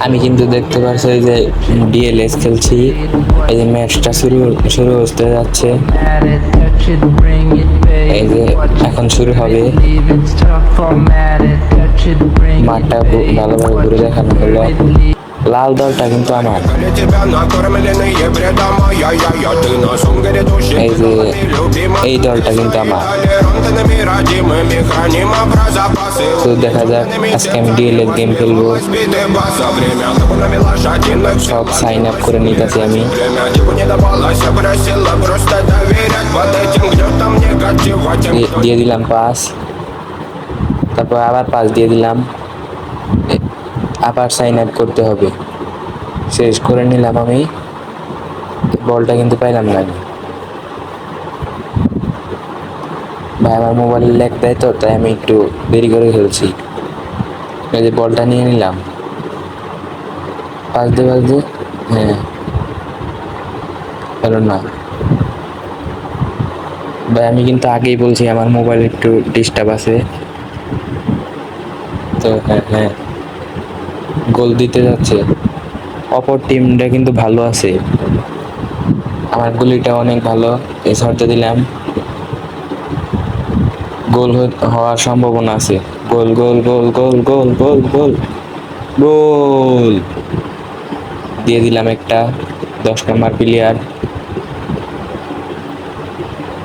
আমি কিন্তু দেখতে পাচ্ছি এই যে ডিএলএস খেলছি, এই যে ম্যাচটা শুরু শুরু হতে যাচ্ছে, এই যে এখন শুরু হবে। মাঠটা ভালোভাবে ঘুরে দেখানো হলো। লাল দলটা কিন্তু আমার, এই যে এই দলটা কিন্তু আমার। তো দেখা যাক, আজকে আমি ডিএলএস গেম খেলবো। সব সাইন আপ করে নিতেছি আমি। দিয়ে দিলাম পাস, তারপর আবার পাস দিয়ে দিলাম, আবার সাইন আপ করতে হবে। শেষ করে নিলাম আমি। বলটা কিন্তু পাইলাম না আমি। ভাই আমার মোবাইলে ল্যাগ দেয় তো, তাই আমি একটু দেরি করে খেলছি। এই যে বলটা নিয়ে নিলাম, পাস দিয়ে হ্যাঁ, হলো না ভাই। আমি কিন্তু আগেই বলছি আমার মোবাইল একটু ডিস্টার্ব আছে। তো হ্যাঁ হ্যাঁ, গোল দিতে যাচ্ছে। অপর টিমটা কিন্তু ভালো আছে, আমার গুলিটা অনেক ভালো। এই শর্তে দিলাম, গোল হওয়ার সম্ভাবনা আছে। গোল গোল গোল গোল গোল গোল গোল গোল দিয়ে দিলাম একটা। 10 নম্বর প্লেয়ার,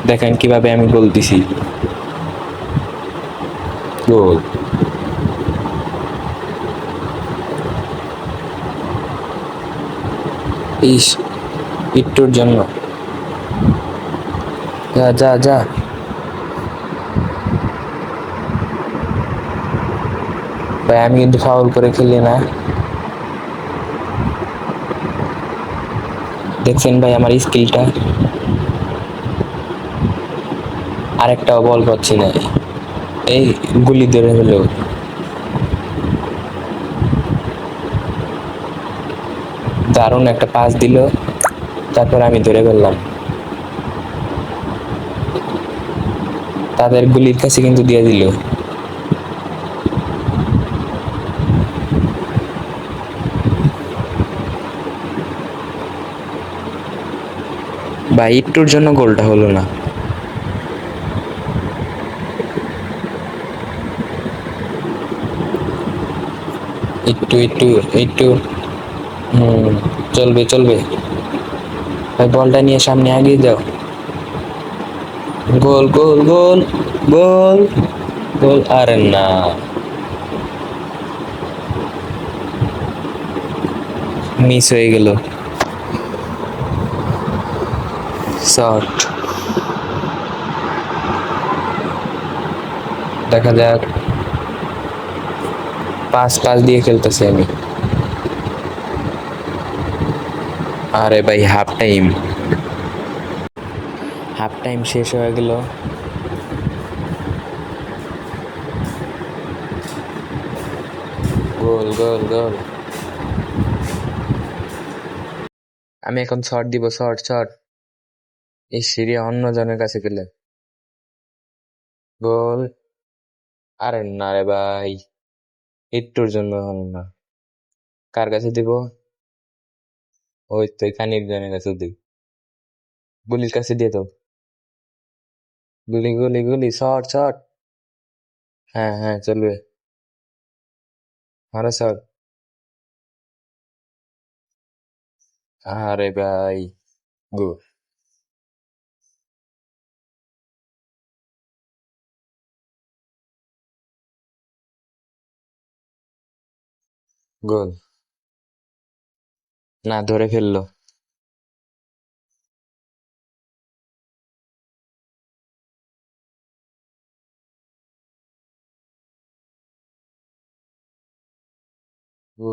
দেখেন কিভাবে আমি গোল দিছি। গোল। ইস, একটুর জন্য। যা যা যা, ভাই আমি কিন্তু ফাউল করে খেলি না। দেখছেন ভাই আমার স্কিলটা, আরেকটাও বল পাচ্ছি না। এই গুলি ধরে হলো, দারুণ একটা পাস দিল, তারপর আমি ধরে ফেললাম। তাদের গুলির কাছে কিন্তু দিয়ে দিল। ভাই একটুর জন্য গোলটা হলো না। একটু একটু একটু, হম, চলবে চলবে। ভাই বলটা নিয়ে সামনে এগিয়ে যাও। গোল গোল গোল গোল গোল, আরে না, মিস হয়ে গেল। শট, দেখা যাক। পাস পাস দিয়ে খেলতেছি আমি। আরে ভাই হাফ টাইম, হাফ টাইম শেষ হয়ে গেল। গোল গোল গোল। আমি এখন শট দিব, শট শট। এই সিঁড়ি অন্য জনের কাছে গেলে গোল। আরে না রে ভাই, একটুর জন্য হলো না। কার কাছে দিব? ওই তো কানির জনের কাছে দিব। গুলির কাছে দিয়ে দাও। গুলি গুলি গুলি, শট শট। হ্যাঁ হ্যাঁ, চলবে। আরে শট। আরে ভাই, গোল গোল। না, ধরে ফেললো। ও,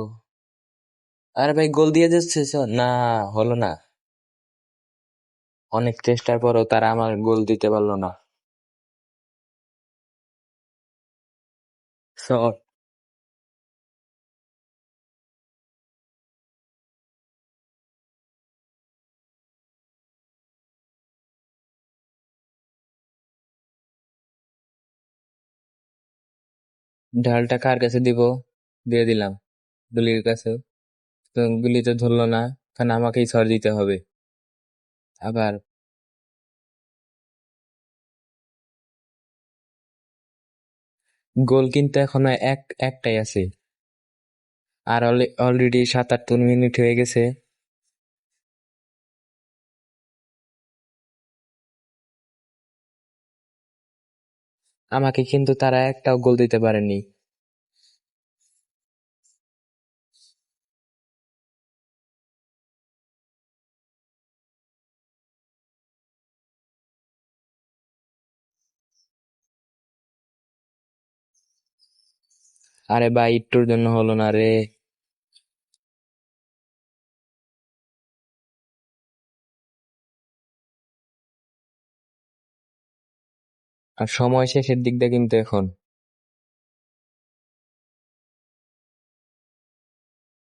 আরে ভাই গোল দিয়ে যাচ্ছে না, হলো না। অনেক চেষ্টার পরও তারা আমার গোল দিতে পারলো না। শট। ঢালটা কার কাছে দিব? দিয়ে দিলাম। গুলির কাছে, তো গুলিতে ধরলো না, কারণ আমাকেই ছড় দিতে হবে। আবার গোল কিন্তু এখনো একটাই আছে। আর অলরেডি ৭৭ মিনিট হয়ে গেছে। আমাকে কিন্তু তারা একটাও গোল দিতে পারেনি। আরে ভাই, একটুর জন্য হলো না রে। আর সময় শেষের দিক দিয়ে কিন্তু এখন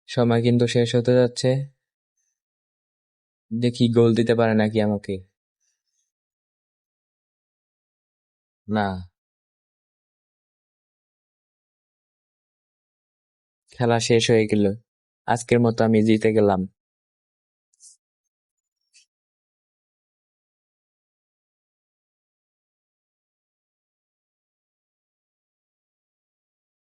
সময় কিন্তু শেষ হতে যাচ্ছে। দেখি গোল দিতে পারে নাকি আমাকে। না, খেলা শেষ হয়ে গেল। আজকের মতো আমি জিতে গেলাম।